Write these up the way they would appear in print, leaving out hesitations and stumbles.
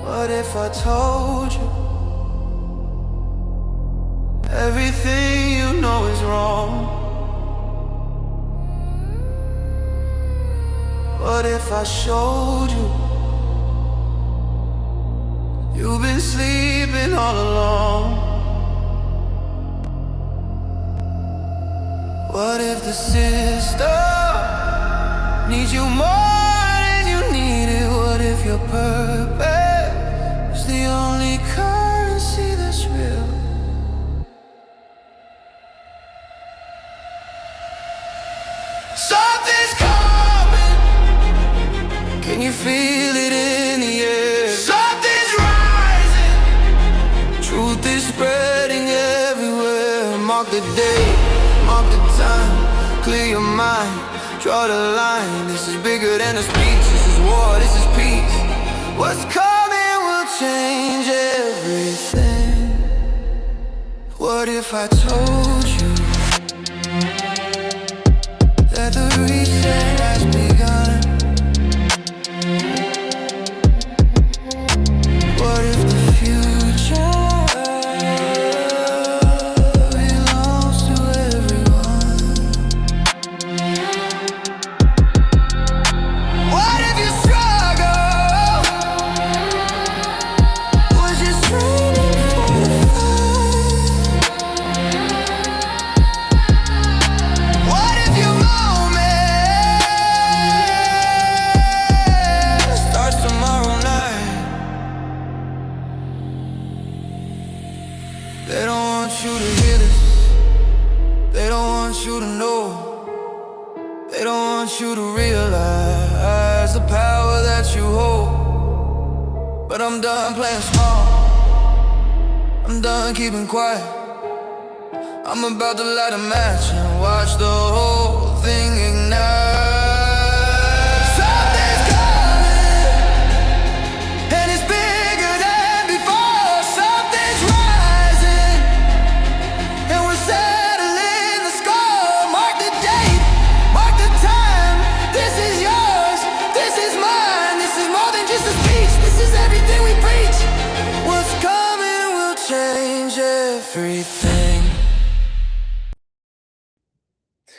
What if I told you everything you know is wrong? What if I showed you you've been sleeping all along? What if the system needs you more than you need it? What if your purpose is the only currency that's real? Something's coming. Can you feel it in the air? Something's rising. Truth is spreading everywhere. Mark the day, mark the time. Clear your mind, draw the line. This is bigger than a speech. This is war, this is peace. What's coming will change everything. What if I told you that the reset has begun? What if the future belongs to everyone? What if you struggle was just training for the fight? What if your moment starts tomorrow night? They don't want you to hear this. They don't want you to know. They don't want you to realize the power that you hold. But I'm done playing small. I'm done keeping quiet. I'm about to light a match and watch the whole thing ignite. Something's coming, and it's bigger than before. Something's rising, and we're settling the score. Mark the date, mark the time. This is yours, this is mine. This is more than just a speech. This is everything we preach. What's coming will change everything.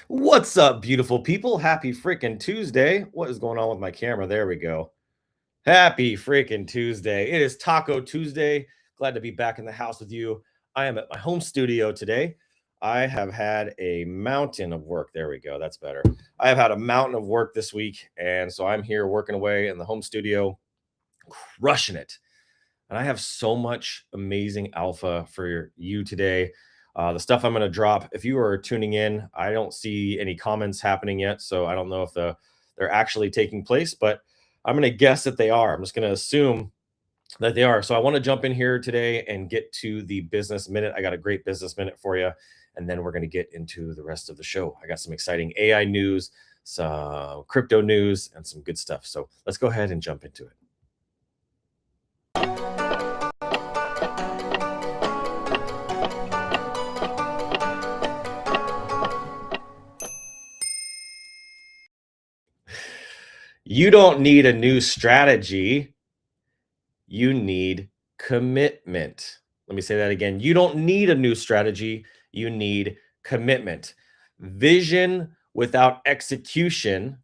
What's up, beautiful people? Happy freaking Tuesday. What is going on with my camera? There we go. Happy freaking Tuesday. It is Taco Tuesday. Glad to be back in the house with you. I am at my home studio today. I have had a mountain of work. There we go. That's better. I have had a mountain of work this week, and so I'm here working away in the home studio, crushing it. And I have so much amazing alpha for you today. The stuff I'm going to drop, if you are tuning in, I don't see any comments happening yet, so I don't know if they're actually taking place, but I'm going to guess that they are. I'm just going to assume that they are. So I want to jump in here today and get to the business minute. I got a great business minute for you, and then we're going to get into the rest of the show. I got some exciting AI news, some crypto news, and some good stuff. So let's go ahead and jump into it. You don't need a new strategy. You need commitment. Let me say that again. You don't need a new strategy. You need commitment. Vision without execution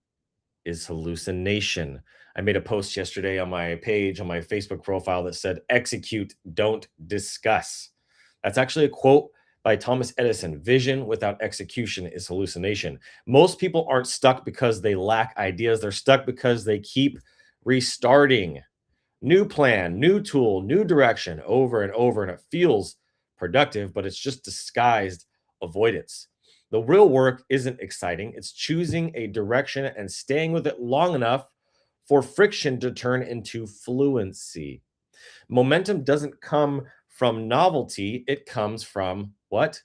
is hallucination. I made a post yesterday on my page, on my Facebook profile that said, execute, don't discuss. That's actually a quote by Thomas Edison. Vision without execution is hallucination. Most people aren't stuck because they lack ideas. They're stuck because they keep restarting. New plan, new tool, new direction over and over, and it feels productive, but it's just disguised avoidance. The real work isn't exciting. It's choosing a direction and staying with it long enough for friction to turn into fluency. Momentum doesn't come from novelty. It comes from what?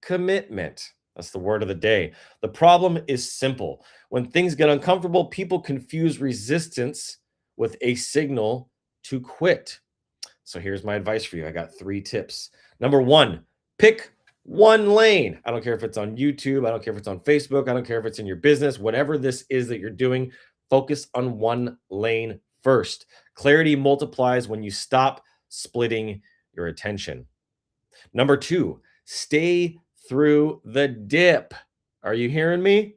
Commitment. That's the word of the day. The problem is simple. When things get uncomfortable, people confuse resistance with a signal to quit. So here's my advice for you. I got 3 tips. Number 1, pick one lane. I don't care if it's on YouTube. I don't care if it's on Facebook. I don't care if it's in your business. Whatever this is that you're doing, focus on one lane first. Clarity multiplies when you stop splitting your attention. Number 2, stay through the dip. Are you hearing me?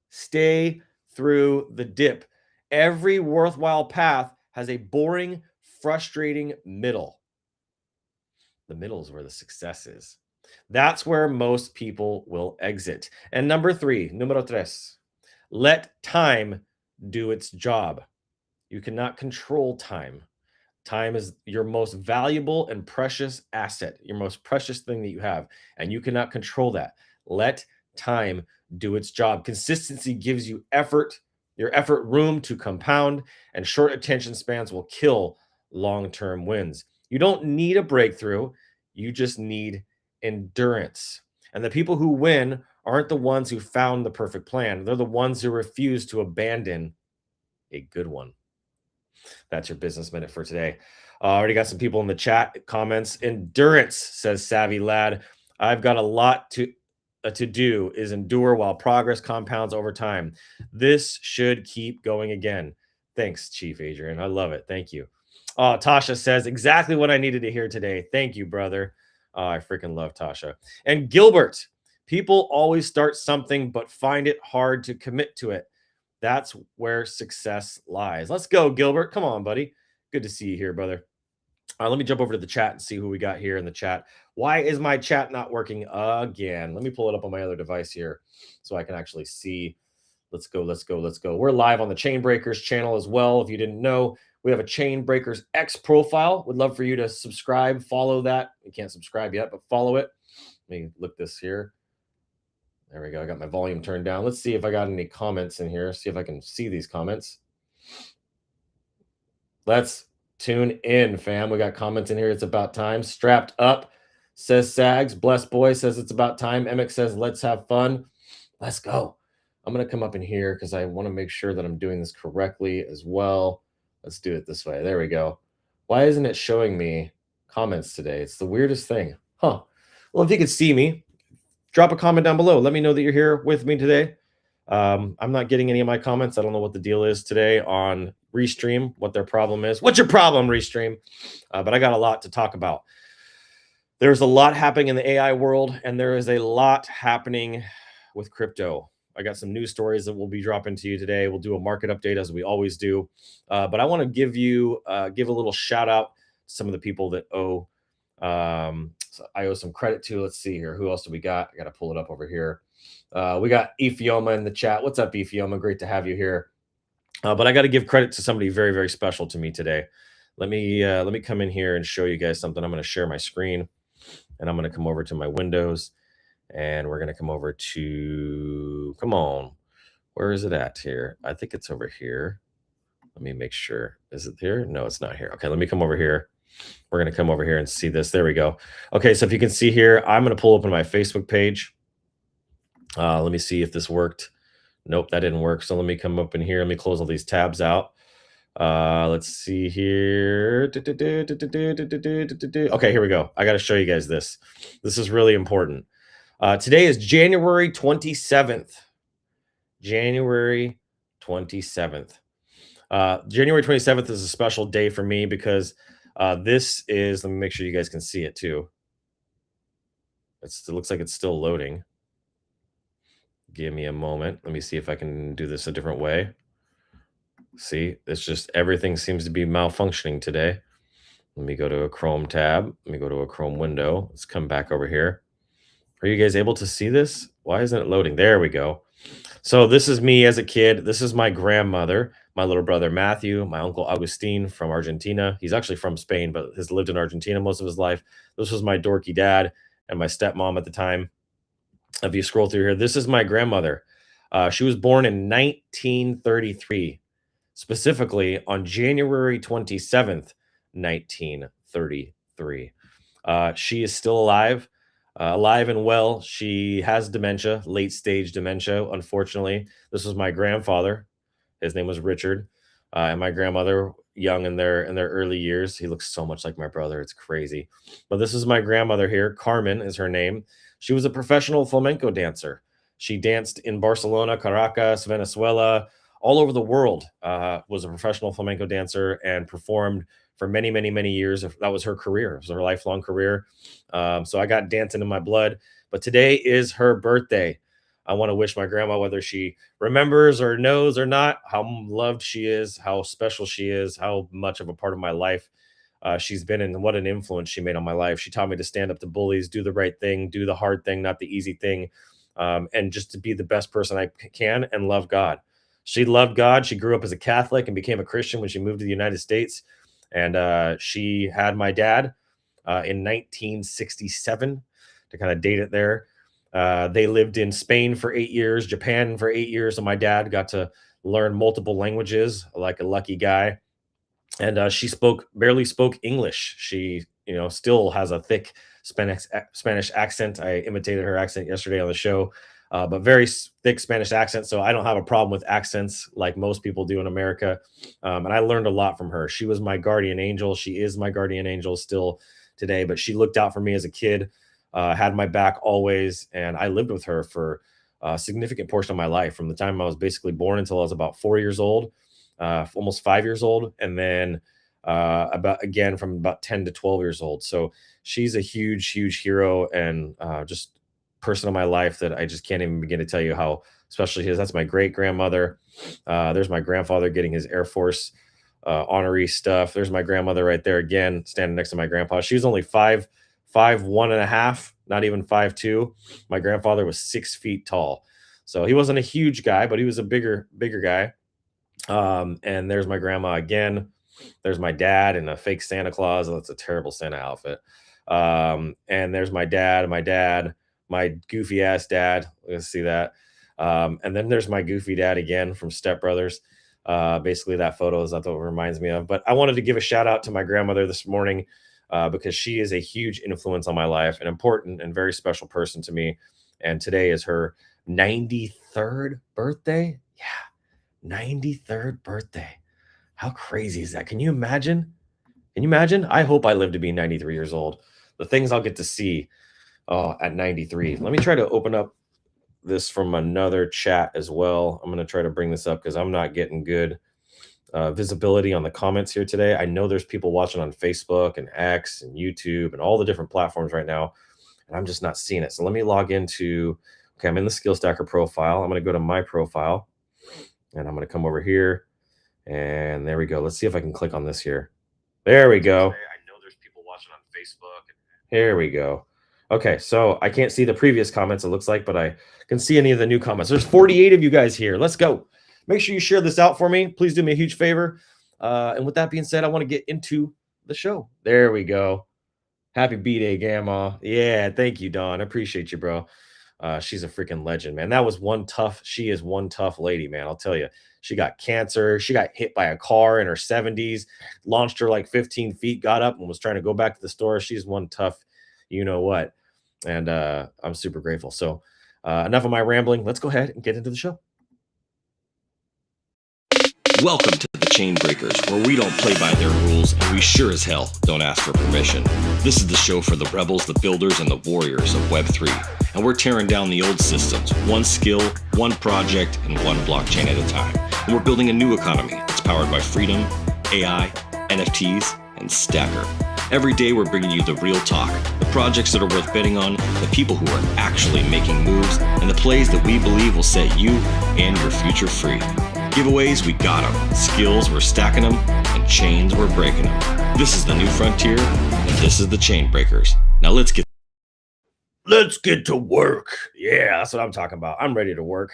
Stay through the dip. Every worthwhile path has a boring, frustrating middle. The middle is where the success is. That's where most people will exit. And number 3, número 3, let time do its job. You cannot control time. Time is your most valuable and precious asset, your most precious thing that you have, and you cannot control that. Let time do its job. Consistency gives you your effort room to compound, and short attention spans will kill long-term wins. You don't need a breakthrough, you just need endurance. And the people who win aren't the ones who found the perfect plan. They're the ones who refuse to abandon a good one. That's your business minute for today. Already got some people in the chat comments. Endurance, says Savvy Lad. I've got a lot to do is endure while progress compounds over time. This should keep going again. Thanks, Chief Adrian. I love it. Thank you. Tasha says exactly what I needed to hear today. Thank you, brother. I freaking love Tasha. And Gilbert, people always start something but find it hard to commit to it. That's where success lies. Let's go, Gilbert. Come on, buddy. Good to see you here, brother. Let me jump over to the chat and see who we got here in the chat. Why is my chat not working again? Let me pull it up on my other device here so I can actually see. Let's go, let's go, let's go. We're live on the Chain Breakers channel as well. If you didn't know, we have a Chain Breakers X profile. Would love for you to subscribe, follow that. You can't subscribe yet, but follow it. Let me look this here. There we go. I got my volume turned down. Let's see if I got any comments in here. See if I can see these comments. Let's tune in, fam. We got comments in here. It's about time. Strapped up, says Sags. Blessed Boy says it's about time. Emick says let's have fun. Let's go. I'm going to come up in here because I want to make sure that I'm doing this correctly as well. Let's do it this way. There we go. Why isn't it showing me comments today? It's the weirdest thing. Huh. Well, if you could see me, drop a comment down below. Let me know that you're here with me today. I'm not getting any of my comments. I don't know what the deal is today on Restream, what their problem is. What's your problem, Restream? But I got a lot to talk about. There's a lot happening in the AI world, and there is a lot happening with crypto. I got some news stories that we'll be dropping to you today. We'll do a market update as we always do. But I want to give a little shout out to some of the people that I owe some credit to. Let's see here. Who else do we got? I got to pull it up over here. We got Ephioma in the chat. What's up, Ephioma? Great to have you here. But I got to give credit to somebody very, very special to me today. Let me come in here and show you guys something. I'm going to share my screen, and I'm going to come over to my Windows, and we're going to come over to, come on. Where is it at here? I think it's over here. Let me make sure. Is it here? No, it's not here. Okay, let me come over here. We're going to come over here and see this. There we go. Okay, so if you can see here, I'm going to pull open my Facebook page. Let me see if this worked. Nope, that didn't work. So let me come up in here. Let me close all these tabs out. Let's see here. Okay, here we go. I got to show you guys this. This is really important. Today is January 27th. January 27th. January 27th is a special day for me because this is, let me make sure you guys can see it too. It looks like it's still loading. Give me a moment. Let me see if I can do this a different way. See, it's just everything seems to be malfunctioning today. Let me go to a Chrome tab. Let me go to a Chrome window. Let's come back over here. Are you guys able to see this? Why isn't it loading? There we go. So this is me as a kid. This is my grandmother, my little brother Matthew, my uncle Agustin from Argentina. He's actually from Spain, but has lived in Argentina most of his life. This was my dorky dad and my stepmom at the time. If you scroll through here, this is my grandmother. She was born in 1933, specifically on January 27th, 1933. She is still alive and well. She has dementia, late stage dementia, unfortunately. This was my grandfather. His name was Richard. And my grandmother, young in their early years. He looks so much like my brother. It's crazy. But this is my grandmother here. Carmen is her name. She was a professional flamenco dancer. She danced in Barcelona, Caracas, Venezuela, all over the world, was a professional flamenco dancer and performed for many, many, many years. That was her career. It was her lifelong career. So I got dancing in my blood. But today is her birthday. I want to wish my grandma, whether she remembers or knows or not, how loved she is, how special she is, how much of a part of my life she's been in, and what an influence she made on my life. She taught me to stand up to bullies, do the right thing, do the hard thing, not the easy thing, and just to be the best person I can and love God. She loved God. She grew up as a Catholic and became a Christian when she moved to the United States. And she had my dad in 1967, to kind of date it there. They lived in Spain for 8 years, Japan for 8 years. So my dad got to learn multiple languages like a lucky guy. And she barely spoke English. She, still has a thick Spanish accent. I imitated her accent yesterday on the show, but very thick Spanish accent. So I don't have a problem with accents like most people do in America. And I learned a lot from her. She was my guardian angel. She is my guardian angel still today, but she looked out for me as a kid, had my back always. And I lived with her for a significant portion of my life, from the time I was basically born until I was about 4 years old, almost 5 years old. And then from about 10 to 12 years old. So she's a huge, huge hero, and just person in my life that I just can't even begin to tell you how special she is. That's my great grandmother. There's my grandfather getting his Air Force honorary stuff. There's my grandmother right there again, standing next to my grandpa. She was only 5'1.5", not even 5'2". My grandfather was 6 feet tall. So he wasn't a huge guy, but he was a bigger guy. And there's my grandma again. There's my dad in a fake Santa Claus. That's a terrible Santa outfit. And there's my dad, my goofy ass dad. Let's see that. And then there's my goofy dad again from Step Brothers. Basically that photo is that's what it reminds me of. But I wanted to give a shout out to my grandmother this morning, because she is a huge influence on my life, an important and very special person to me. And today is her 93rd birthday. Yeah. 93rd birthday. How crazy is that? Can you imagine? I hope I live to be 93 years old. The things I'll get to see at 93. Let me try to open up this from another chat as well. I'm going to try to bring this up because I'm not getting good visibility on the comments here today. I know there's people watching on Facebook and X and YouTube and all the different platforms right now, and I'm just not seeing it. So let me log into, I'm in the Skill Stacker profile. I'm going to go to my profile, and I'm going to come over here. And there we go. Let's see if I can click on this here. There we go. I know there's people watching on Facebook. Here we go. Okay, so I can't see the previous comments, it looks like, but I can see any of the new comments. There's 48 of you guys here. Let's go. Make sure you share this out for me. Please do me a huge favor. And with that being said, I want to get into the show. There we go. Happy B-Day, Gamma. Yeah, thank you, Don. I appreciate you, bro. She's a freaking legend, man. She is one tough lady, man. I'll tell you. She got cancer. She got hit by a car in her 70s, launched her like 15 feet, got up and was trying to go back to the store. She's one tough, you know what. And I'm super grateful. So enough of my rambling. Let's go ahead and get into the show. Welcome to the Chain Breakers, where we don't play by their rules, and we sure as hell don't ask for permission. This is the show for the rebels, the builders, and the warriors of Web3. And we're tearing down the old systems, one skill, one project, and one blockchain at a time. And we're building a new economy that's powered by freedom, AI, NFTs, and Stacker. Every day we're bringing you the real talk, the projects that are worth betting on, the people who are actually making moves, and the plays that we believe will set you and your future free. Giveaways, we got them. Skills, we're stacking them. And chains, we're breaking them. This is the new frontier, and this is the Chain Breakers. Now let's get to work. Yeah, that's what I'm talking about. I'm ready to work.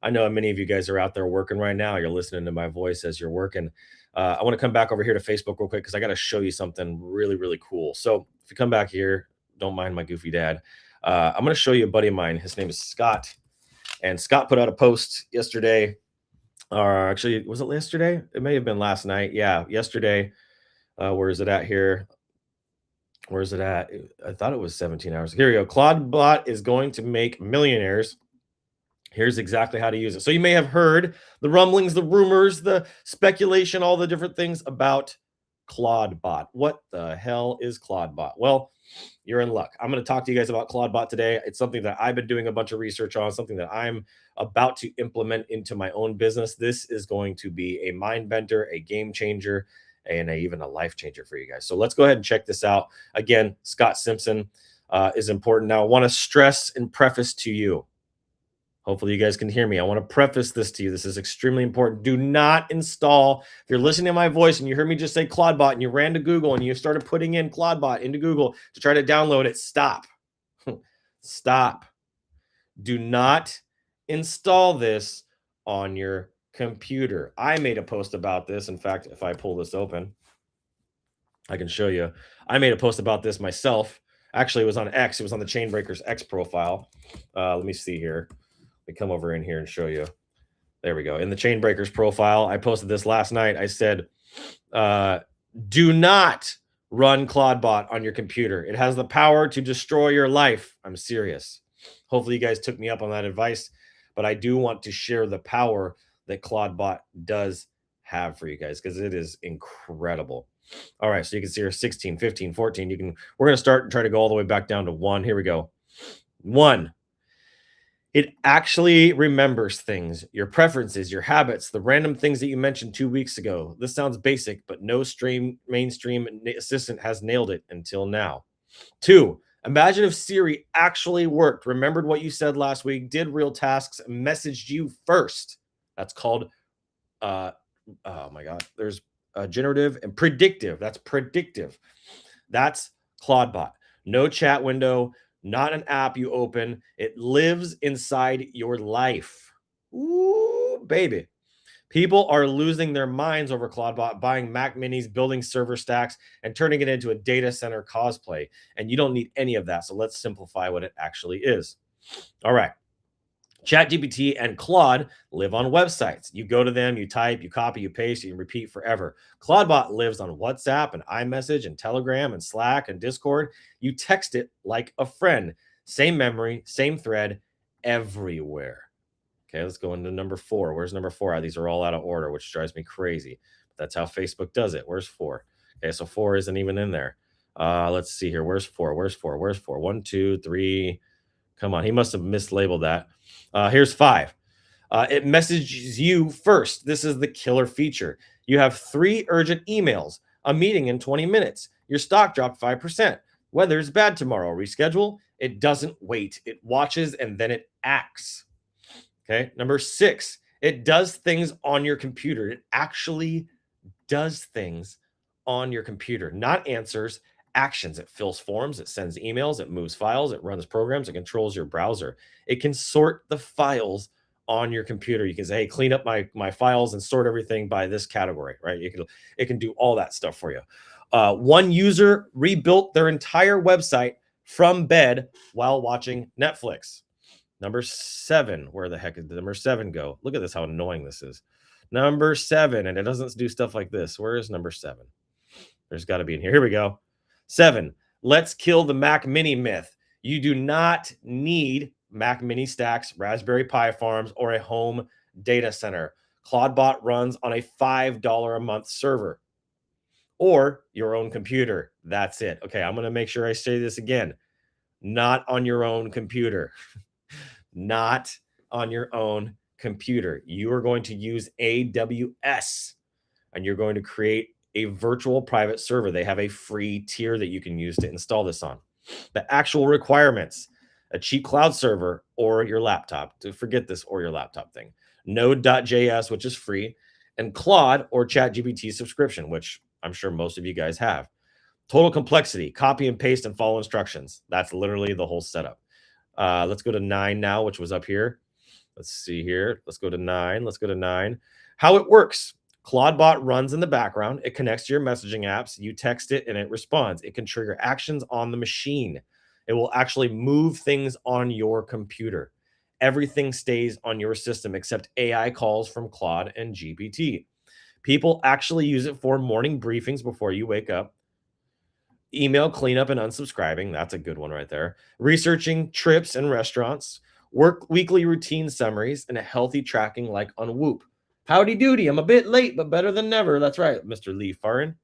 I know many of you guys are out there working right now. You're listening to my voice as you're working. I want to come back over here to Facebook real quick because I got to show you something really, really cool. So if you come back here, don't mind my goofy dad. I'm going to show you a buddy of mine. His name is Scott. And Scott put out a post yesterday. Or actually, was it yesterday? It may have been last night. Yeah, yesterday. Where is it at here? Where is it at? I thought it was 17 hours. Here we go. Clawdbot is going to make millionaires. Here's exactly how to use it. So you may have heard the rumblings, the rumors, the speculation, all the different things about Clawdbot. What the hell is Clawdbot? Well, you're in luck. I'm going to talk to you guys about Clawdbot today. It's something that I've been doing a bunch of research on, something that I'm about to implement into my own business. This is going to be a mind bender, a game changer, and even a life changer for you guys. So let's go ahead and check this out. Again, Scott Simpson is important. Now, I want to stress and preface to you. Hopefully you guys can hear me. I want to preface this to you. This is extremely important. Do not install. If you're listening to my voice and you heard me just say Clawdbot and you ran to Google and you started putting in Clawdbot into Google to try to download it, stop. Stop. Do not install this on your computer. I made a post about this. In fact, if I pull this open, I can show you. I made a post about this myself. Actually, it was on X. It was on the Chainbreakers X profile. Let me see here. Let me come over in here and show you. There we go. In the Chainbreakers profile, I posted this last night. I said, do not run Clawdbot on your computer. It has the power to destroy your life. I'm serious. Hopefully you guys took me up on that advice, but I do want to share the power that Clawdbot does have for you guys because it is incredible. All right, so you can see here 16, 15, 14. We're going to start and try to go all the way back down to 1. Here we go. 1. It actually remembers things, your preferences, your habits, the random things that you mentioned 2 weeks ago. This sounds basic, but no mainstream assistant has nailed it until now. 2, imagine if Siri actually worked, remembered what you said last week, did real tasks, messaged you first. That's called, oh my God, there's generative and predictive. That's predictive. That's Clawdbot. No chat window. Not an app you open. It lives inside your life. Ooh, baby. People are losing their minds over Clawdbot, buying Mac Minis, building server stacks, and turning it into a data center cosplay. And you don't need any of that. So let's simplify what it actually is. All right. ChatGPT and Claude live on websites. You go to them, you type, you copy, you paste, you repeat forever. Clawdbot lives on WhatsApp and iMessage and Telegram and Slack and Discord. You text it like a friend. Same memory, same thread, everywhere. Okay, let's go into number 4. Where's number 4? These are all out of order, which drives me crazy. But that's how Facebook does it. Where's 4? Okay, so 4 isn't even in there. Let's see here. Where's 4? Where's 4? Where's 4? 1, 2, 3. Come on, he must have mislabeled that. Here's 5. It messages you first. This is the killer feature. You have 3 urgent emails, a meeting in 20 minutes. Your stock dropped 5%. Weather's bad tomorrow. Reschedule. It doesn't wait. It watches and then it acts. Okay. Number 6, it does things on your computer. It actually does things on your computer, not answers, actions. It fills forms, it sends emails, it moves files, it runs programs, it controls your browser. It can sort the files on your computer. You can say, hey, clean up my files and sort everything by this category, right? It can do all that stuff for you. One user rebuilt their entire website from bed while watching Netflix. Number 7, where the heck did number 7 go? Look at this, how annoying this is. Number 7, and it doesn't do stuff like this. Where is number 7? There's got to be in here. Here we go. 7, let's kill the Mac Mini myth. You do not need Mac Mini stacks, Raspberry Pi farms, or a home data center. Clawdbot runs on a $5 a month server or your own computer. That's it. Okay, I'm going to make sure I say this again. Not on your own computer. Not on your own computer. You are going to use AWS and you're going to create a virtual private server. They have a free tier that you can use to install this on. The actual requirements: a cheap cloud server or your laptop. To forget this or your laptop thing. Node.js, which is free, and Claude or ChatGPT subscription, which I'm sure most of you guys have. Total complexity: copy and paste and follow instructions. That's literally the whole setup. Let's go to 9 now, which was up here. Let's see here. Let's go to 9. Let's go to 9. How it works. Clawdbot runs in the background. It connects to your messaging apps. You text it and it responds. It can trigger actions on the machine. It will actually move things on your computer. Everything stays on your system except AI calls from Claude and GPT. People actually use it for morning briefings before you wake up. Email cleanup and unsubscribing. That's a good one right there. Researching trips and restaurants. Work weekly routine summaries and a healthy tracking like on Whoop. Howdy doody. I'm a bit late, but better than never. That's right, Mr. Lee Farron.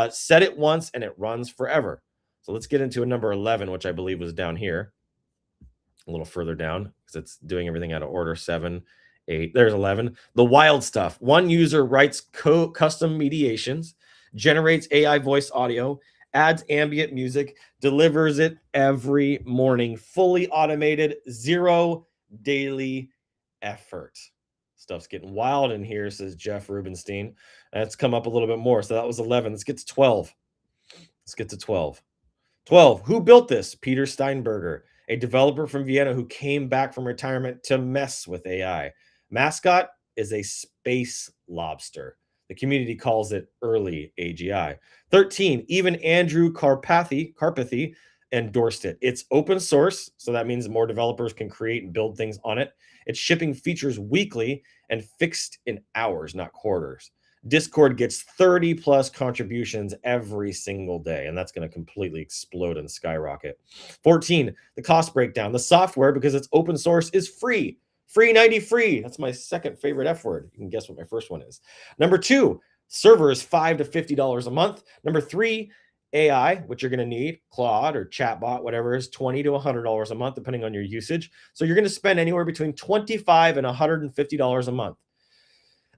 Set it once and it runs forever. So let's get into a number 11, which I believe was down here, a little further down, because it's doing everything out of order. 7, 8. There's 11. The wild stuff. One user writes custom mediations, generates AI voice audio, adds ambient music, delivers it every morning, fully automated, 0 daily effort. Stuff's getting wild in here, says Jeff Rubenstein. That's come up a little bit more. So that was 11. Let's get to 12. 12. Who built this? Peter Steinberger, a developer from Vienna who came back from retirement to mess with AI. Mascot is a space lobster. The community calls it early AGI. 13. Even Andrew Karpathy endorsed it. It's open source, so that means more developers can create and build things on it. It's shipping features weekly and fixed in hours, not quarters. Discord gets 30 plus contributions every single day, and that's going to completely explode and skyrocket. 14, the cost breakdown. The software, because it's open source, is free. Free 90 free. That's my second favorite F word. You can guess what my first one is. Number 2, servers $5 to $50 a month. Number 3, AI, which you're going to need, Claude or Chatbot, whatever, is $20 to $100 a month, depending on your usage. So you're going to spend anywhere between $25 and $150 a month.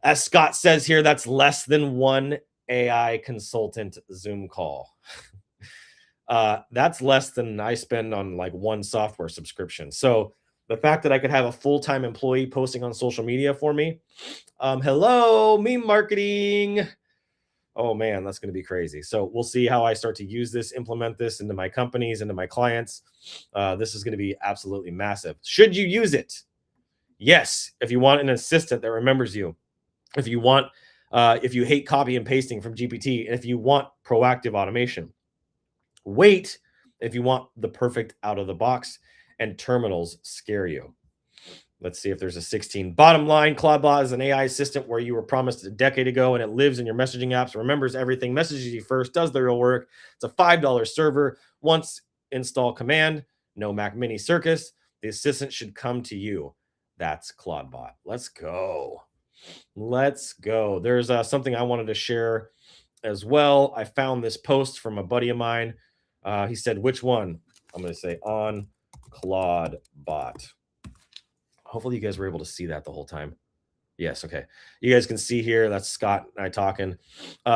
As Scott says here, that's less than one AI consultant Zoom call. That's less than I spend on like one software subscription. So the fact that I could have a full-time employee posting on social media for me, hello, meme marketing. Oh man, that's going to be crazy. So we'll see how I start to use this, implement this into my companies, into my clients. This is going to be absolutely massive. Should you use it? Yes, if you want an assistant that remembers you. If you want, if you hate copy and pasting from GPT, and if you want proactive automation. Wait if you want the perfect out of the box and terminals scare you. Let's see if there's a 16. Bottom line, Clawdbot is an AI assistant where you were promised a decade ago, and it lives in your messaging apps, remembers everything, messages you first, does the real work. It's a $5 server. Once install command, no Mac Mini Circus. The assistant should come to you. That's Clawdbot. Let's go. There's something I wanted to share as well. I found this post from a buddy of mine. He said, which one? I'm going to say on Clawdbot. Hopefully you guys were able to see that the whole time. Yes, okay. You guys can see here, that's Scott and I talking.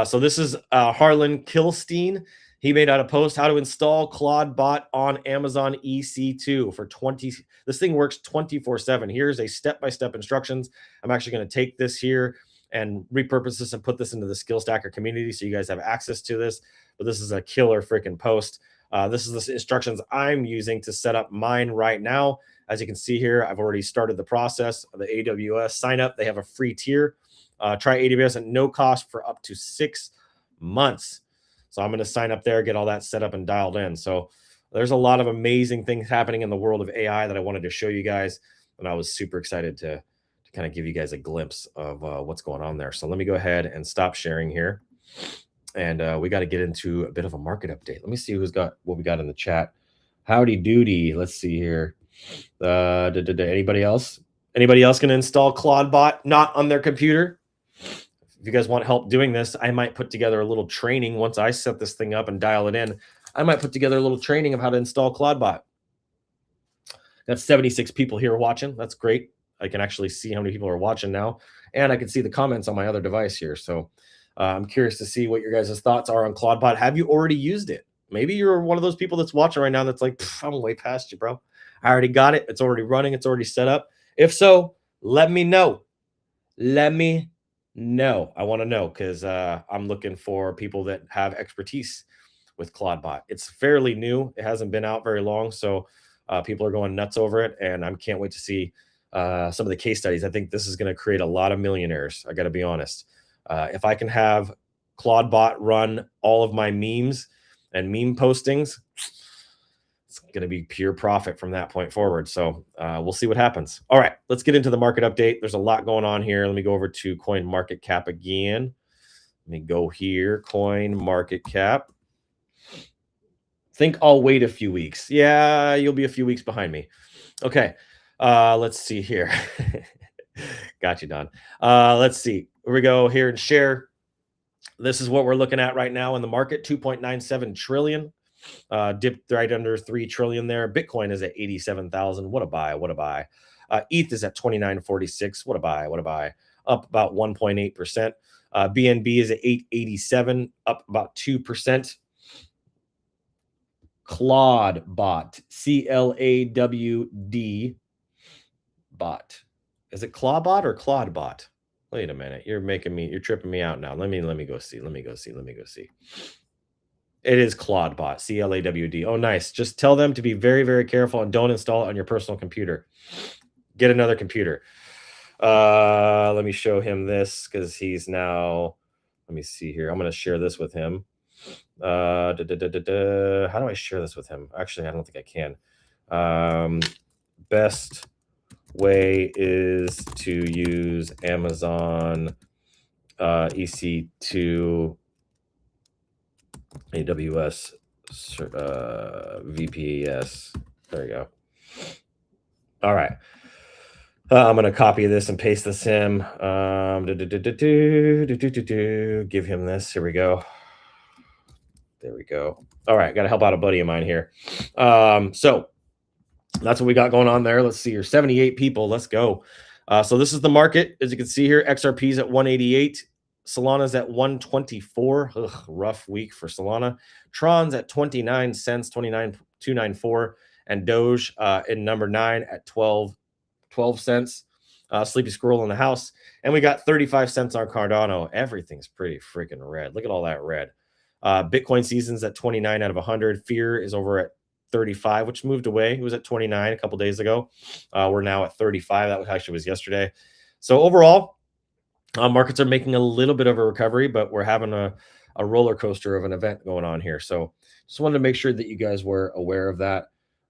So this is Harlan Kilstein. He made out a post, how to install Clawdbot on Amazon EC2 for 20. This thing works 24/7. Here's a step-by-step instructions. I'm actually going to take this here and repurpose this and put this into the Skill Stacker community so you guys have access to this. But this is a killer freaking post. This is the instructions I'm using to set up mine right now. As you can see here, I've already started the process of the AWS sign up. They have a free tier. Try AWS at no cost for up to 6 months. So I'm going to sign up there, get all that set up and dialed in. So there's a lot of amazing things happening in the world of AI that I wanted to show you guys. And I was super excited to kind of give you guys a glimpse of what's going on there. So let me go ahead and stop sharing here. And we got to get into a bit of a market update. Let me see who's got what we got in the chat. Howdy doody. Let's see here. Anybody else? Anybody else going to install Clawdbot not on their computer? If you guys want help doing this, I might put together a little training once I set this thing up and dial it in. I might put together a little training of how to install Clawdbot. Got 76 people here watching. That's great. I can actually see how many people are watching now, and I can see the comments on my other device here. So I'm curious to see what your guys' thoughts are on Clawdbot. Have you already used it? Maybe you're one of those people that's watching right now that's like, I'm way past you, bro. I already got it. It's already running. It's already set up. If so, let me know. Let me know. I want to know because I'm looking for people that have expertise with Clawdbot. It's fairly new. It hasn't been out very long, so people are going nuts over it, and I can't wait to see some of the case studies. I think this is going to create a lot of millionaires. I got to be honest. If I can have Clawdbot run all of my memes and meme postings, it's going to be pure profit from that point forward. So we'll see what happens. All right, let's get into the market update. There's a lot going on here. Let me go over to Coin Market Cap again. Let me go here, Coin Market Cap. Think I'll wait a few weeks. Yeah, you'll be a few weeks behind me. Okay, let's see here. Got you, Don. Let's see. Here we go here and share. This is what we're looking at right now in the market, 2.97 trillion. Dipped right under 3 trillion there. Bitcoin is at 87,000. What a buy. What a buy. ETH is at 29.46. What a buy. What a buy. Up about 1.8%. BNB is at 887, up about 2%. Clawdbot, CLAWD bot. Is it Clawbot or Clawdbot? Wait a minute. You're tripping me out now. Let me go see. Let me go see. It is Clawdbot, CLAWD. Oh, nice. Just tell them to be very, very careful and don't install it on your personal computer. Get another computer. Let me show him this because he's now, let me see here. I'm going to share this with him. How do I share this with him? Actually, I don't think I can. Best way is to use Amazon EC2 AWS VPS. There you go. All right. I'm going to copy this and paste this in. Give him this. Here we go. There we go. All right. Got to help out a buddy of mine here. So that's what we got going on there. Let's see here. 78 people. Let's go. So this is the market. As you can see here, XRP is at 188. Solana's at 124. Ugh, rough week for Solana. Tron's at 29 cents, 29.294. And Doge in number 9 at 12 cents. Sleepy Squirrel in the house. And we got 35 cents on Cardano. Everything's pretty freaking red. Look at all that red. Bitcoin Season's at 29 out of 100. Fear is over at 35, which moved away. It was at 29 a couple days ago. We're now at 35. That actually was yesterday. So overall, markets are making a little bit of a recovery, but we're having a roller coaster of an event going on here. So just wanted to make sure that you guys were aware of that.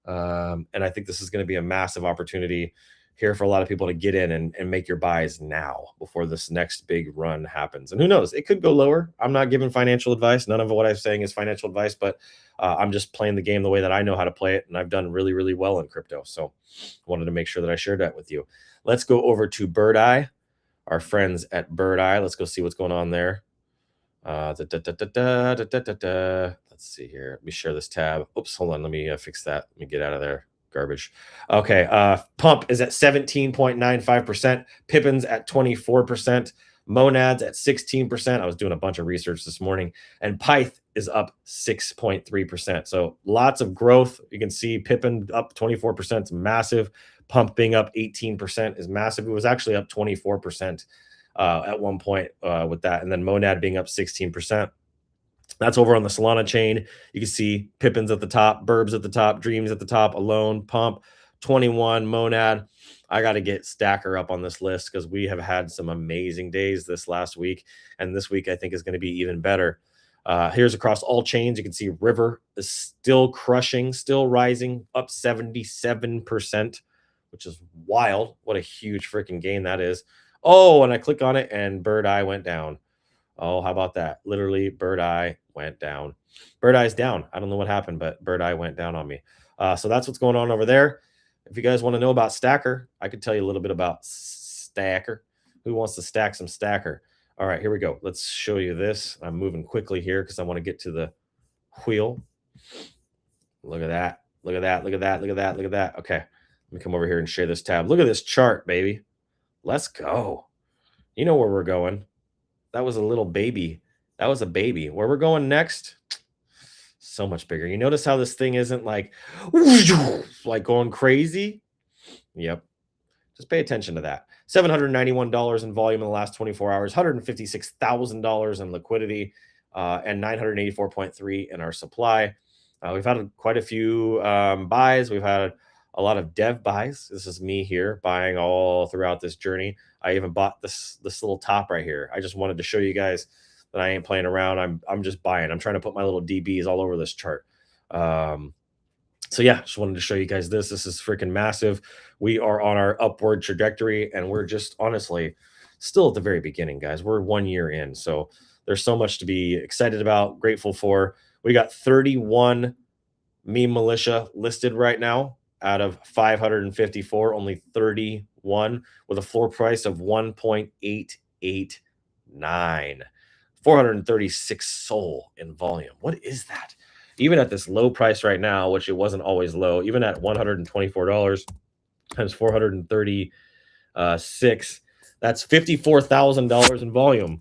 And I think this is going to be a massive opportunity here for a lot of people to get in and make your buys now before this next big run happens. And who knows, it could go lower. I'm not giving financial advice. None of what I'm saying is financial advice, but I'm just playing the game the way that I know how to play it. And I've done really, really well in crypto. So I wanted to make sure that I shared that with you. Let's go over to Bird Eye, our friends at Bird Eye. Let's go see what's going on there. Let's see here. Let me share this tab. Oops, hold on. Let me fix that. Let me get out of there. Garbage. Okay. Pump is at 17.95%. Pippin's at 24%. Monads at 16%. I was doing a bunch of research this morning. And Pyth is up 6.3%. So lots of growth. You can see Pippin up 24%. It's massive. Pump being up 18% is massive. It was actually up 24% at one point with that. And then Monad being up 16%. That's over on the Solana chain. You can see Pippin's at the top, Burbs at the top, Dreams at the top, Alone, Pump, 21, Monad. I got to get Stacker up on this list because we have had some amazing days this last week. And this week, I think, is going to be even better. Here's across all chains. You can see River is still crushing, still rising, up 77%, which is wild. What a huge freaking gain that is. Oh, and I click on it and Bird Eye went down. Oh, how about that? Literally, Bird Eye went down. Bird Eye's down. I don't know what happened, but Bird Eye went down on me. So that's what's going on over there. If you guys want to know about Stacker, I could tell you a little bit about Stacker. Who wants to stack some Stacker? All right, here we go. Let's show you this. I'm moving quickly here because I want to get to the wheel. Look at that. Look at that. Look at that. Look at that. Look at that. Okay, let me come over here and share this tab. Look at this chart, baby. Let's go. You know where we're going. That was a little baby. That was a baby. Where we're going next, so much bigger. You notice how this thing isn't like going crazy? Yep. Just pay attention to that. $791 in volume in the last 24 hours, $156,000 in liquidity, and 984.3 in our supply. We've had quite a few buys. We've had a lot of dev buys. This is me here buying all throughout this journey. I even bought this little top right here. I just wanted to show you guys that I ain't playing around. I'm just buying. I'm trying to put my little DBs all over this chart. So yeah, just wanted to show you guys this. This is freaking massive. We are on our upward trajectory, and we're just honestly still at the very beginning, guys. We're 1 year in, so there's so much to be excited about, grateful for. We got 31 meme militia listed right now. out of 554, only 31 with a floor price of 1.889. 436 SOL in volume. What is that? Even at this low price right now, which it wasn't always low, even at $124 times 436, that's $54,000 in volume.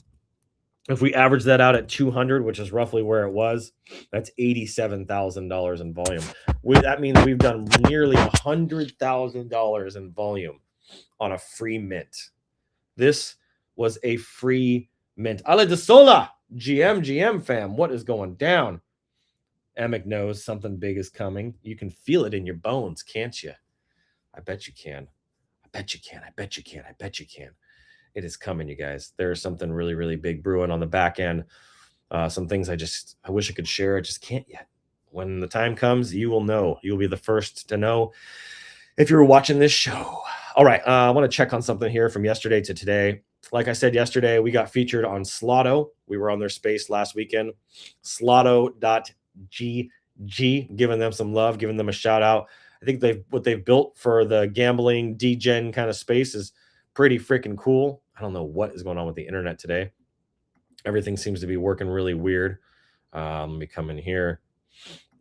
If we average that out at 200, which is roughly where it was, that's $87,000 in volume. That means we've done nearly $100,000 in volume on a free mint. This was a free mint. Ale de Sola, GM fam, what is going down? Emic knows something big is coming. You can feel it in your bones, can't you? I bet you can. I bet you can. I bet you can. I bet you can. It is coming, you guys. There's something really, really big brewing on the back end. Some things I wish I could share. I just can't yet. When the time comes, you will know. You'll be the first to know if you're watching this show. All right. I want to check on something here from yesterday to today. Like I said yesterday, we got featured on Slotto. We were on their space last weekend. Slotto.gg, giving them some love, giving them a shout out. I think what they've built for the gambling degen kind of space is pretty freaking cool. I don't know what is going on with the internet today. Everything seems to be working really weird. Let me come in here.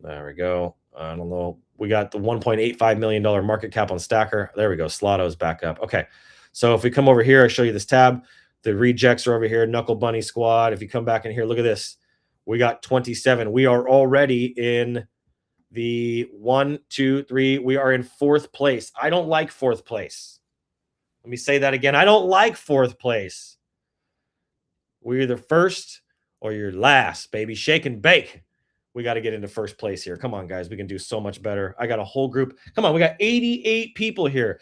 There we go. I don't know. We got the $1.85 million market cap on Stacker. There we go. Slotto's back up. Okay. So if we come over here, I show you this tab. The rejects are over here. Knuckle Bunny Squad. If you come back in here, look at this. We got 27. We are already in the 1, 2, 3. We are in 4th place. I don't like 4th place. Let me say that again. I don't like 4th place. We're either first or you're last, baby. Shake and bake. We got to get into 1st place here. Come on, guys. We can do so much better. I got a whole group. Come on. We got 88 people here.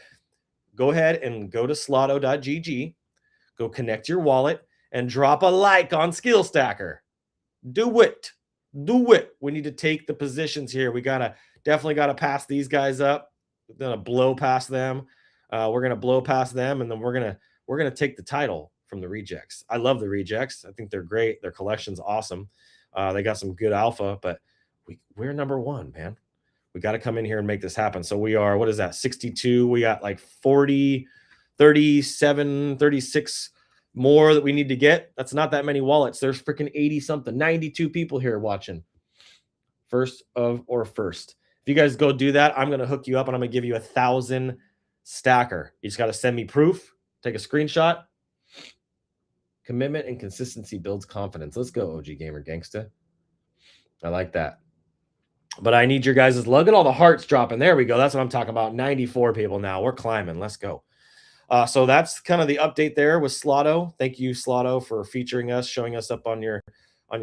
Go ahead and go to slotto.gg. Go connect your wallet and drop a like on Skill Stacker. Do it. Do it. We need to take the positions here. We definitely got to pass these guys up. We're going to blow past them. We're going to blow past them, and then we're going to take the title from the rejects. I love the rejects. I think they're great. Their collection's awesome. They got some good alpha, but we're number 1, man. We got to come in here and make this happen. So we are, what is that? 62. We got like 40, 37, 36 more that we need to get. That's not that many wallets. There's freaking 80 something, 92 people here watching. First. If you guys go do that, I'm going to hook you up and I'm going to give you 1,000 Stacker. You just got to send me proof, take a screenshot. Commitment and consistency builds confidence. Let's go, OG Gamer Gangsta. I like that. But I need your guys' look at all the hearts dropping. There we go. That's what I'm talking about. 94 people now. We're climbing. Let's go. So that's kind of the update there with Slotto. Thank you, Slotto, for featuring us, showing us up on your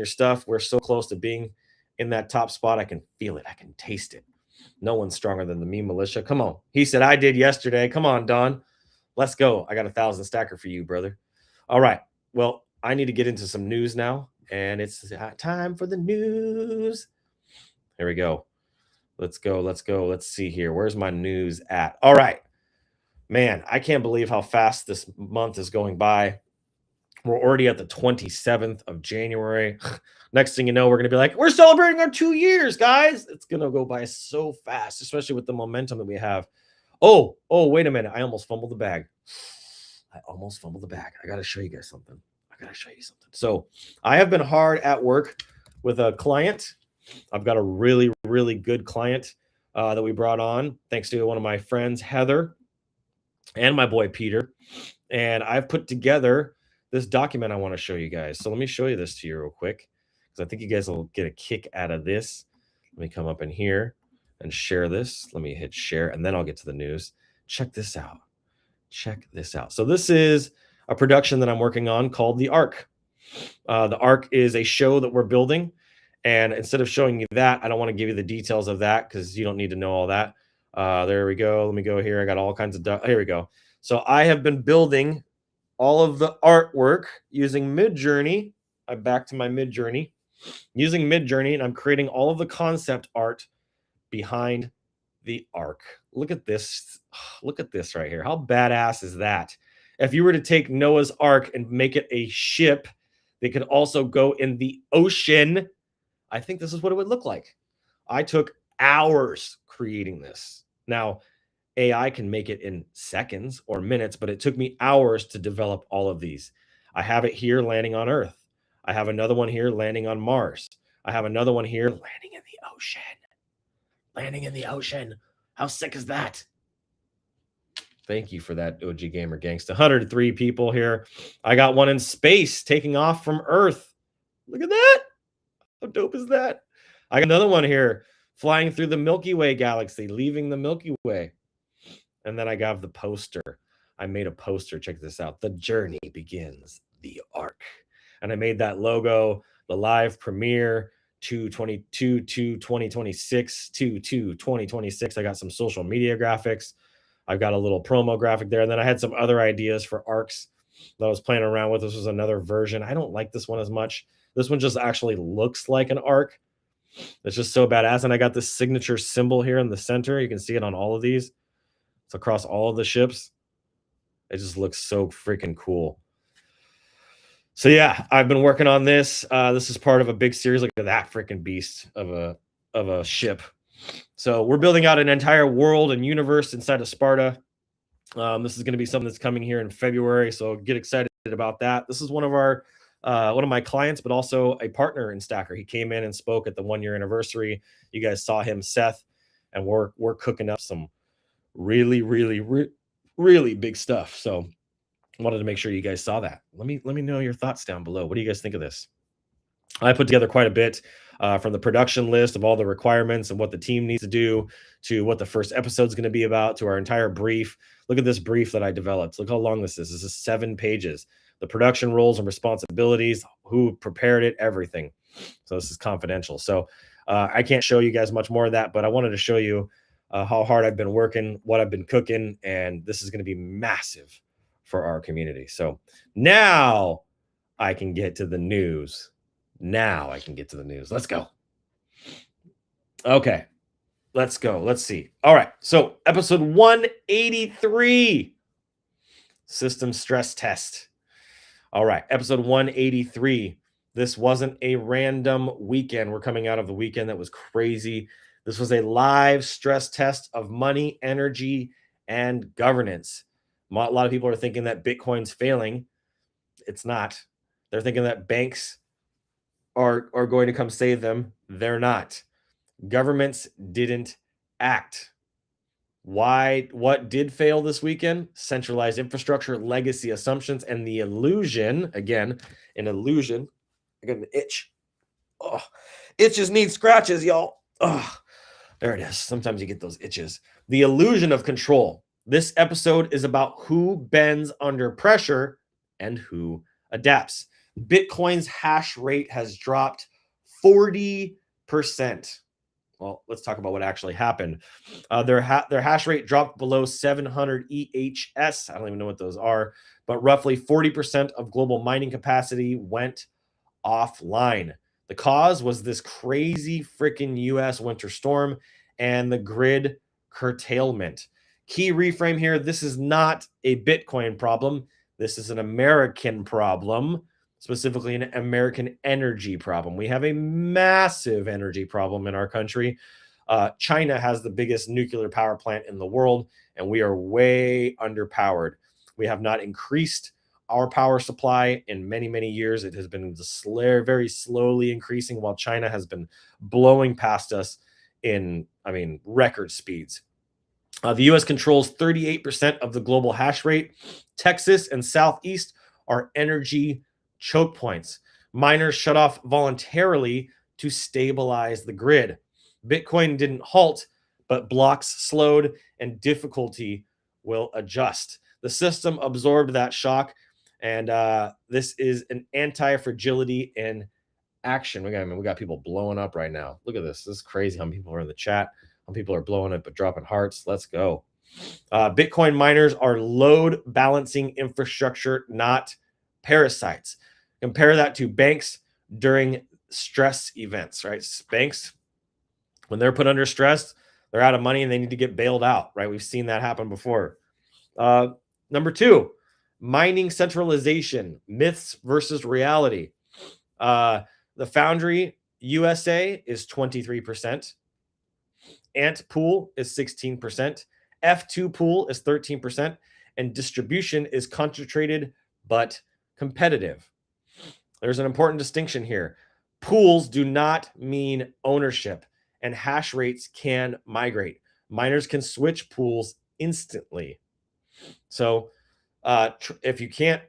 stuff. We're so close to being in that top spot. I can feel it. I can taste it. No one's stronger than the meme militia. Come on. He said, I did yesterday. Come on, Don. Let's go. I got 1,000 Stacker for you, brother. All right. Well, I need to get into some news now, and it's time for the news. Here we go. Let's go. Let's see here. Where's my news at? All right. Man, I can't believe how fast this month is going by. We're already at the 27th of January. Next thing you know, we're going to be like, we're celebrating our 2 years, guys. It's going to go by so fast, especially with the momentum that we have. Oh, wait a minute. I almost fumbled the bag. I got to show you guys something. So I have been hard at work with a client. I've got a really, really good client that we brought on, thanks to one of my friends, Heather, and my boy, Peter. And I've put together this document I want to show you guys. So let me show you this to you real quick, because I think you guys will get a kick out of this. Let me come up in here and share this. Let me hit share, and then I'll get to the news. Check this out. So this is a production that I'm working on called The Ark. The Ark is a show that we're building. And instead of showing you that, I don't want to give you the details of that because you don't need to know all that. There we go. Let me go here. I got all kinds of here we go. So I have been building all of the artwork using Midjourney. I'm back to my Midjourney. Using Midjourney, and I'm creating all of the concept art behind the Ark. Look at this. Look at this right here. How badass is that? If you were to take Noah's Ark and make it a ship that could also go in the ocean, I think this is what it would look like. I took hours creating this. Now, AI can make it in seconds or minutes, but it took me hours to develop all of these. I have it here landing on Earth. I have another one here landing on Mars. I have another one here landing in the ocean. Landing in the ocean. How sick is that? Thank you for that, OG Gamer Gangsta. 103 people here. I got one in space taking off from Earth. Look at that. How dope is that? I got another one here flying through the Milky Way galaxy, leaving the Milky Way. And then I got the poster. I made a poster. Check this out. The journey begins, the arc. And I made that logo, the live premiere, 2/22 to 2026, 2026. I got some social media graphics. I've got a little promo graphic there. And then I had some other ideas for arcs that I was playing around with. This was another version. I don't like this one as much. This one just actually looks like an arc. It's just so badass. And I got this signature symbol here in the center. You can see it on all of these. It's across all of the ships. It just looks so freaking cool. So yeah, I've been working on this. This is part of a big series. Look at that freaking beast of a ship. So we're building out an entire world and universe inside of Sparta. This is going to be something that's coming here in February. So get excited about that. This is one of my clients, but also a partner in Stacker. He came in and spoke at the 1-year anniversary. You guys saw him, Seth, and we're cooking up some really big stuff. So I wanted to make sure you guys saw that. Let me know your thoughts down below. What do you guys think of this? I put together quite a bit from the production list of all the requirements and what the team needs to do to what the first episode is going to be about to our entire brief. Look at this brief that I developed. Look how long this is. This is 7 pages. The production roles and responsibilities, who prepared it, everything. So this is confidential. So I can't show you guys much more of that, but I wanted to show you how hard I've been working, what I've been cooking, and this is going to be massive for our community. So now I can get to the news. Let's go. Okay, let's go. Let's see. All right. So episode 183, system stress test. All right. Episode 183. This wasn't a random weekend. We're coming out of the weekend that was crazy. This was a live stress test of money, energy, and governance. A lot of people are thinking that Bitcoin's failing. It's not. They're thinking that banks are going to come save them. They're not. Governments didn't act. Why? What did fail this weekend? Centralized infrastructure, legacy assumptions, and the illusion. Again, an illusion. I got an itch. Oh, itches need scratches, y'all. Oh, there it is. Sometimes you get those itches. The illusion of control. This episode is about who bends under pressure and who adapts. Bitcoin's hash rate has dropped 40%. Well, let's talk about what actually happened. Their hash rate dropped below 700 EHS. I don't even know what those are, but roughly 40% of global mining capacity went offline. The cause was this crazy freaking US winter storm and the grid curtailment. Key reframe here. This is not a Bitcoin problem. This is an American problem, specifically an American energy problem. We have a massive energy problem in our country. China has the biggest nuclear power plant in the world, and we are way underpowered. We have not increased our power supply in many years. It has been very slowly increasing, while China has been blowing past us in, record speeds. The U.S. controls 38% of the global hash rate. Texas and Southeast are energy choke points. Miners shut off voluntarily to stabilize the grid. Bitcoin didn't halt, but blocks slowed and difficulty will adjust. The system absorbed that shock, and this is an anti-fragility in action. We got people blowing up right now. Look at this. This is crazy how many people are in the chat. How people are blowing up but dropping hearts. Let's go. Bitcoin miners are load balancing infrastructure, not parasites. Compare that to banks during stress events, right? Banks, when they're put under stress, they're out of money and they need to get bailed out, right? We've seen that happen before. Number 2, mining centralization, myths versus reality. The Foundry USA is 23%. Ant pool is 16%. F2 pool is 13%. And distribution is concentrated but competitive. There's an important distinction here. Pools do not mean ownership, and hash rates can migrate. Miners can switch pools instantly. So if you can't,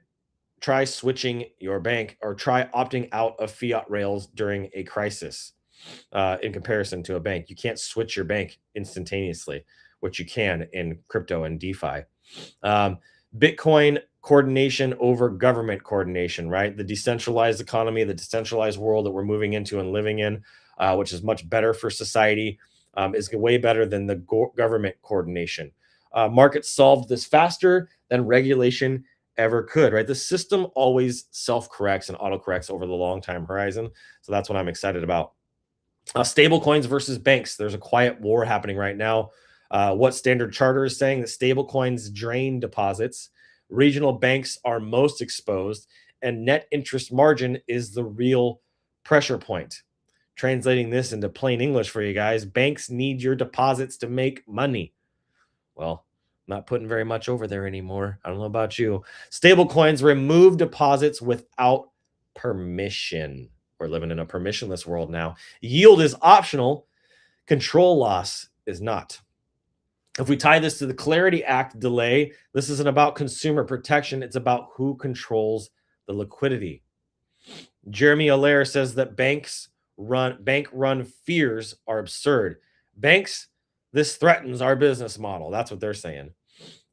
try switching your bank or try opting out of fiat rails during a crisis. In comparison to a bank, you can't switch your bank instantaneously, which you can in crypto and DeFi. Bitcoin coordination over government coordination, right? The decentralized economy, the decentralized world that we're moving into and living in, which is much better for society, is way better than the government coordination. Markets solved this faster than regulation ever could, right? The system always self-corrects and auto-corrects over the long time horizon. So that's what I'm excited about. Stable coins versus banks. There's a quiet war happening right now. What Standard Charter is saying that stable coins drain deposits. Regional banks are most exposed, and net interest margin is the real pressure point. Translating this into plain English for you guys, banks need your deposits to make money. Well, I'm not putting very much over there anymore. I don't know about you. Stable coins remove deposits without permission. We're living in a permissionless world now. Yield is optional. Control loss is not. If we tie this to the Clarity Act delay, this isn't about consumer protection. It's about who controls the liquidity. Jeremy Allaire says that bank run fears are absurd. Banks, this threatens our business model. That's what they're saying.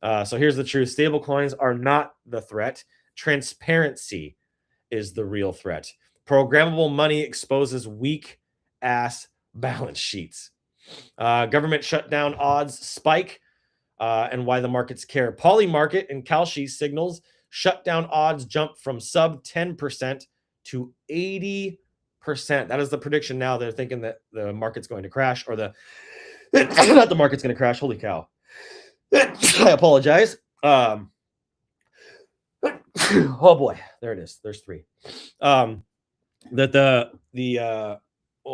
So here's the truth. Stablecoins are not the threat. Transparency is the real threat. Programmable money exposes weak ass balance sheets. Government shutdown odds spike and why the markets care. Polymarket and Kalshi signals shutdown odds jump from sub 10% to 80%. That is the prediction now. They're thinking that the market's going to crash, or not the market's going to crash. Holy cow. I apologize. Oh boy, there it is. There's three. Oh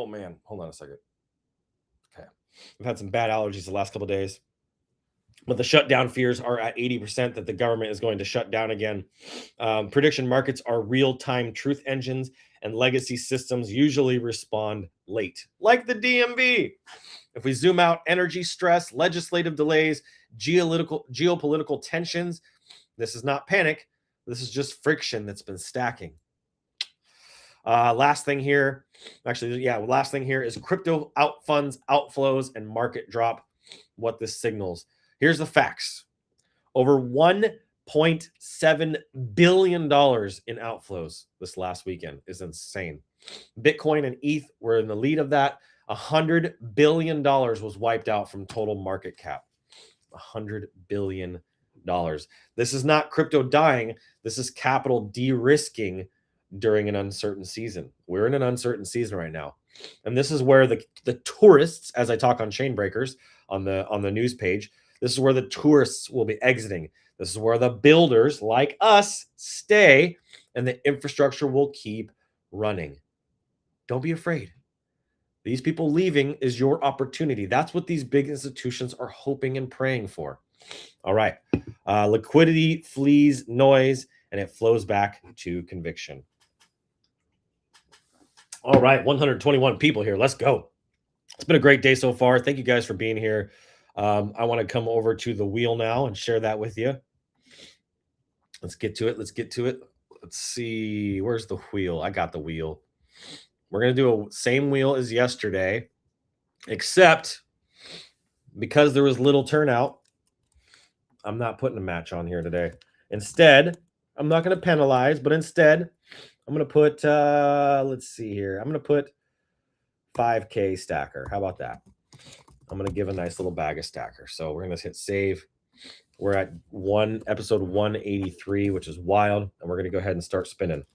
man, hold on a second. Okay, we've had some bad allergies the last couple of days, but the shutdown fears are at 80% that the government is going to shut down again. Prediction markets are real-time truth engines, and legacy systems usually respond late, like the DMV. If we zoom out, energy stress, legislative delays, geopolitical tensions, this is not panic. This is just friction that's been stacking. Last thing here is crypto outfunds, outflows, and market drop. What this signals. Here's the facts. Over $1.7 billion in outflows this last weekend is insane. Bitcoin and ETH were in the lead of that. $100 billion was wiped out from total market cap. $100 billion. This is not crypto dying. This is capital de-risking during an uncertain season. We're in an uncertain season right now. And this is where the tourists, as I talk on Chain Breakers on the news page, this is where the tourists will be exiting. This is where the builders like us stay, and the infrastructure will keep running. Don't be afraid. These people leaving is your opportunity. That's what these big institutions are hoping and praying for. All right. Liquidity flees noise, and it flows back to conviction. All right. 121 people here. Let's go. It's been a great day so far. Thank you guys for being here. I want to come over to the wheel now and share that with you. Let's get to it. Let's see. Where's the wheel? I got the wheel. We're going to do a same wheel as yesterday, except because there was little turnout, I'm not putting a match on here today. Instead, I'm not going to penalize, but instead, I'm going to put, let's see here. I'm going to put 5K stacker. How about that? I'm going to give a nice little bag of stacker. So we're going to hit save. We're at episode 183, which is wild. And we're going to go ahead and start spinning.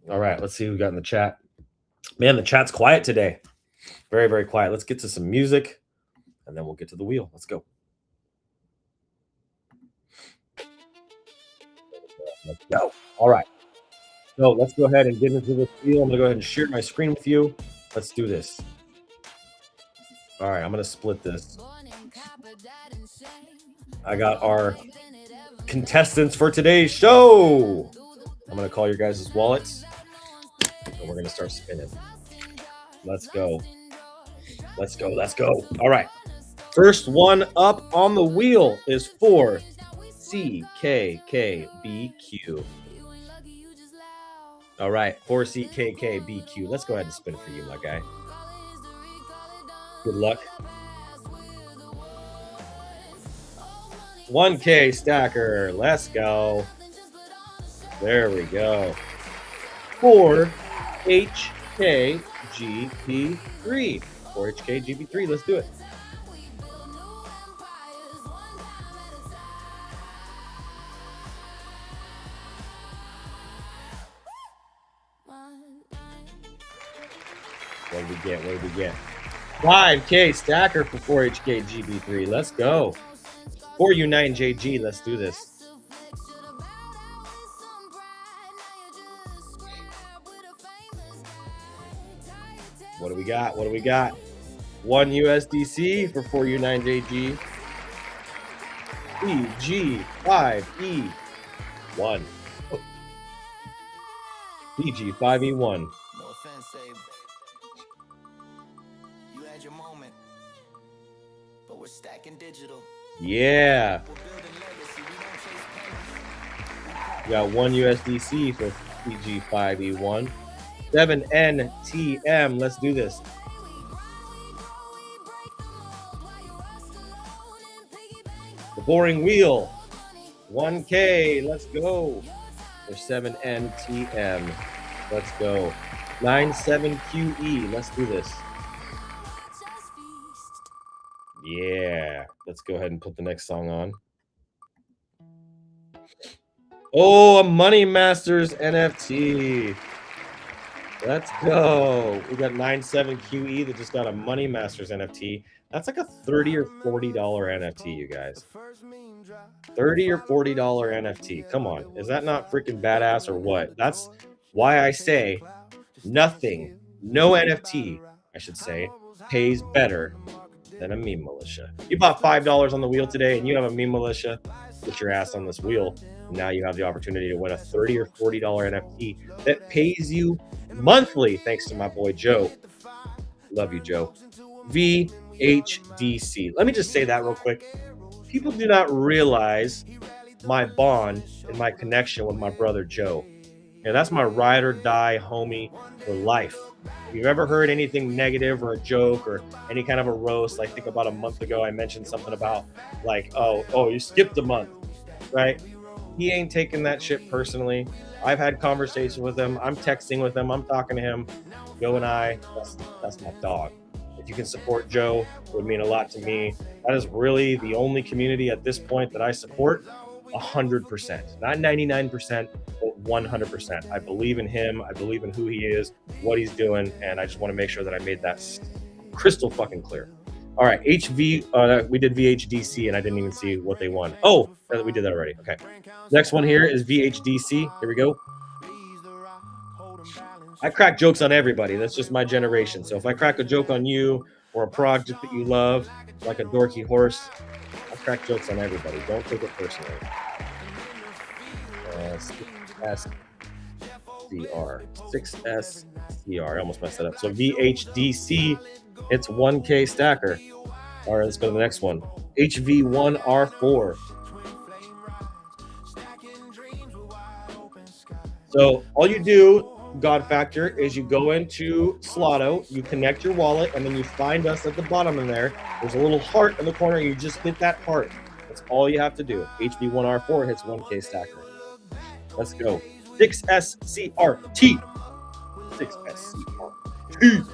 All right, let's see who we got in the chat. Man, the chat's quiet today. Very, very quiet. Let's get to some music, and then we'll get to the wheel. Let's go. Let's go. All right. So let's go ahead and get into this wheel. I'm going to go ahead and share my screen with you. Let's do this. All right, I'm going to split this. I got our contestants for today's show. I'm going to call your guys' wallets, and we're going to start spinning. Let's go. Let's go. Let's go. All right. First one up on the wheel is for CKKBQ. All right, for CKKBQ. Let's go ahead and spin it for you, my guy. Good luck. 1K stacker. Let's go. There we go. For HKGP3. For HKGP3. Let's do it. What did we get? What did we get? 5K stacker for 4HKGB3. Let's go. 4U9JG. Let's do this. What do we got? What do we got? 1 USDC for 4U9JG. PG5E1. PG5E1. No offense, Abe. You had your moment, but we're stacking digital. Yeah. We're building legacy. We don't chase pennies. We got 1 USDC for PG5E1. 7NTM. Let's do this. The boring wheel. 1K. Let's go. For 7NTM. Let's go. 97QE. Let's do this. Yeah. Let's go ahead and put the next song on. Oh, a Money Masters NFT. Let's go. We got 97QE that just got a Money Masters NFT. That's like a $30 or $40 NFT, you guys. $30 or $40 NFT. Come on. Is that not freaking badass or what? That's why I say nothing, no NFT, I should say, pays better than a meme militia. You bought $5 on the wheel today and you have a meme militia, put your ass on this wheel. Now you have the opportunity to win a $30 or $40 NFT that pays you monthly, thanks to my boy Joe. Love you, Joe. VHDC. Let me just say that real quick. People do not realize my bond and my connection with my brother Joe. And that's my ride or die homie for life. If you've ever heard anything negative or a joke or any kind of a roast, I think about a month ago I mentioned something about like, oh, you skipped a month, right? He ain't taking that shit personally. I've had conversations with him. I'm texting with him. I'm talking to him. Joe and I, that's my dog. If you can support Joe, it would mean a lot to me. That is really the only community at this point that I support 100%. Not 99%, but 100%. I believe in him. I believe in who he is, what he's doing, and I just want to make sure that I made that crystal fucking clear. All right, we did VHDC, and I didn't even see what they won. Oh, we did that already. Okay. Next one here is VHDC. Here we go. I crack jokes on everybody. That's just my generation. So if I crack a joke on you or a project that you love, like a dorky horse, I crack jokes on everybody. Don't take it personally. 6SCR. I almost messed that up. So VHDC, it's 1K stacker. All right, let's go to the next one. HV1R4. So all you do, God Factor, is you go into Slotto, you connect your wallet, and then you find us at the bottom in there. There's a little heart in the corner. You just hit that heart. That's all you have to do. HV1R4 hits 1K stacker. Let's go. 6SCRT. 6SCRT.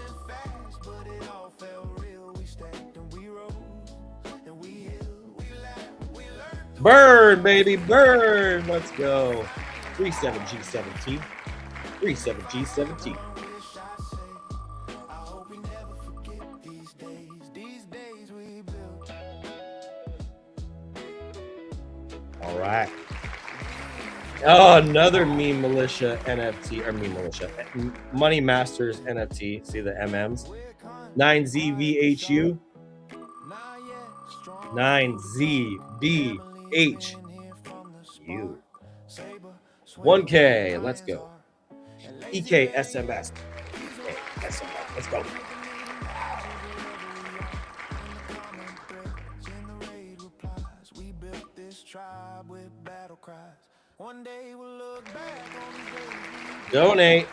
Burn, baby, burn. Let's go. 37G17. 37G17. All right. Oh, another Meme Militia NFT, or Meme Militia, Money Masters NFT. See the MMs. 9ZVHU. 9ZBH. You. 1K. Let's go. EKSMS. Let's go. Donate.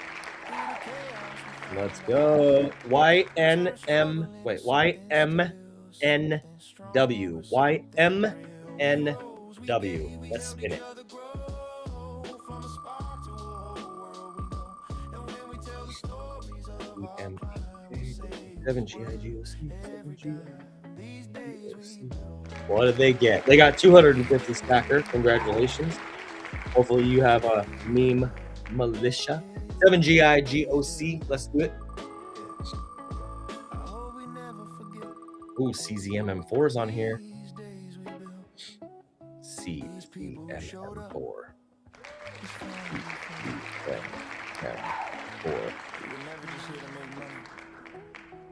Let's go. YNM. Wait, YMNW. YMNW. Let's spin it. What did they get? They got 250 stacker. Congratulations. Hopefully you have a meme militia. 7GIGOC. Let's do it. Ooh, CZMM4 is on here. CZMM4.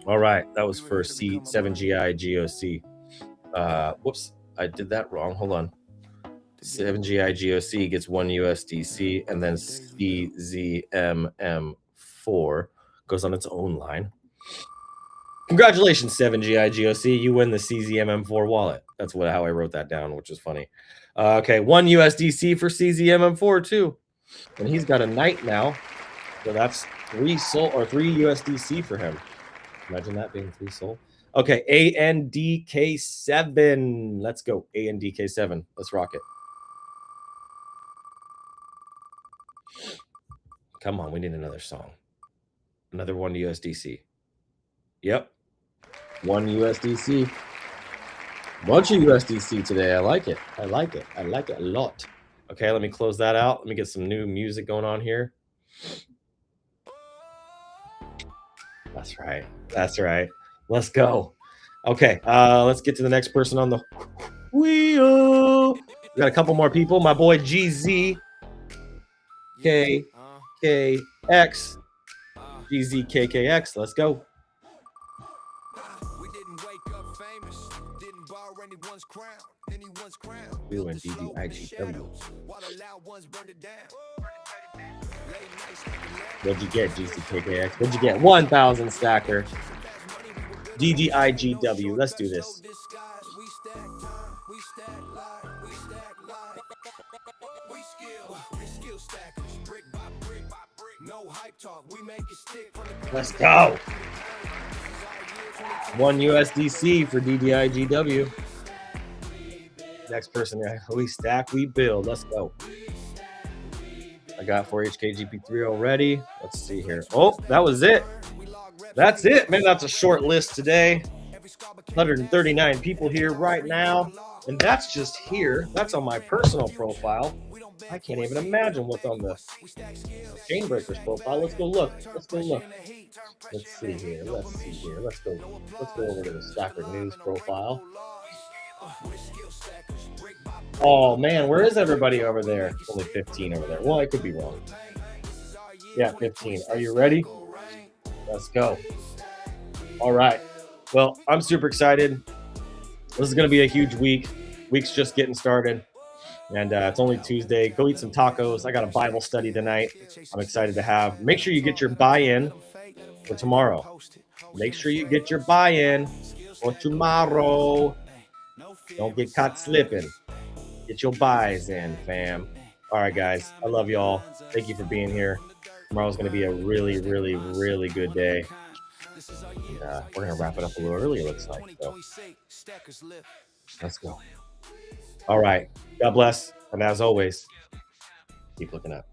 All right, that was for C7GIGOC. Whoops, I did that wrong. Hold on. 7GIGOC gets 1 USDC, and then CZMM4 goes on its own line. Congratulations, 7GIGOC. You win the CZMM4 wallet. That's how I wrote that down, which is funny. Okay, 1 USDC for CZMM4 too. And he's got a night now. So that's 3 USDC for him. Imagine that being 3 soul. Okay, ANDK7. Let's go. ANDK7. Let's rock it. Come on, we need another song. Another 1 USDC. Yep. 1 USDC. Bunch of USDC today. I like it. I like it. I like it a lot. Okay, let me close that out. Let me get some new music going on here. That's right. That's right. Let's go. Okay, let's get to the next person on the wheel. We got a couple more people. My boy GZ KKX. GZKKX. Let's go. You and DDIGW. What'd you get, GZKKX? What'd you get? 1,000 stacker. DDIGW. Let's do this. Let's go. 1 USDC for DDIGW. Next person, we stack, we build. Let's go. I got 4HKGP3 already. Let's see here. Oh, that was it. That's it, man. That's a short list today. 139 people here right now. And that's just here. That's on my personal profile. I can't even imagine what's on the Chainbreakers profile. Let's go look. Let's go look. Let's see here. Let's see here. Let's go over to the Stacker News profile. Oh man, where is everybody over there? Only 15 over there. Well, I could be wrong. Yeah, 15. Are you ready? Let's go. All right. Well, I'm super excited. This is going to be a huge week. Week's just getting started. And it's only Tuesday. Go eat some tacos. I got a Bible study tonight. I'm excited to have. Make sure you get your buy-in for tomorrow. Make sure you get your buy-in for tomorrow. Don't get caught slipping. Get your buys in, fam. All right, guys. I love y'all. Thank you for being here. Tomorrow's going to be a really, really, really good day. And, we're going to wrap it up a little early, it looks like. So let's go. All right. God bless. And as always, keep looking up.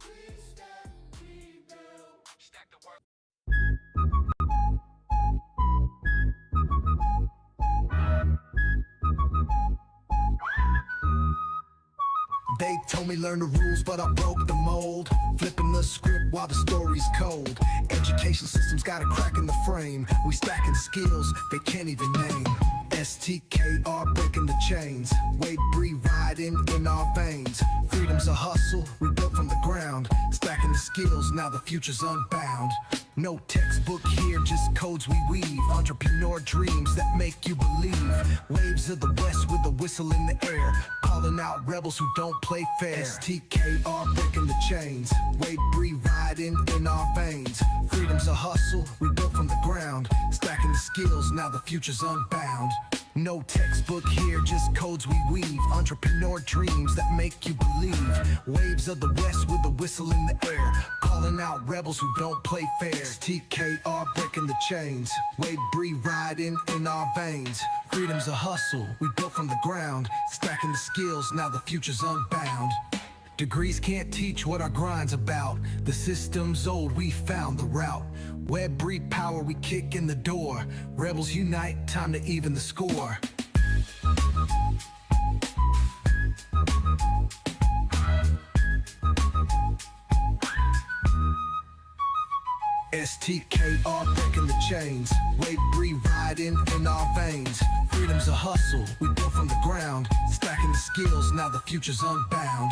They told me learn the rules, but I broke the mold. Flipping the script while the story's cold. Education system's got a crack in the frame. We stacking skills they can't even name. STKR breaking the chains. Wade Bree riding in our veins. Freedom's a hustle we built from the ground. stacking the skills, now the future's unbound. No textbook here, just codes we weave. Entrepreneur dreams that make you believe. Waves of the west with a whistle in the air, calling out rebels who don't play fair. STKR breaking the chains, Wade Bree riding in our veins. Freedom's a hustle, we built from the ground. Stacking the skills, now the future's unbound. No textbook here, just codes we weave. Entrepreneur dreams that make you believe. Waves of the west with a whistle in the air, calling out rebels who don't play fair. TKR breaking the chains, Wade Bree riding in our veins. Freedom's a hustle, we built from the ground. Stacking the skills, now the future's unbound. Degrees can't teach what our grind's about. The system's old, we found the route. Web breed power, we kick in the door. Rebels unite, time to even the score. STKR breaking the chains, Wade Bree riding in our veins. Freedom's a hustle, we built from the ground. Stacking the skills, now the future's unbound.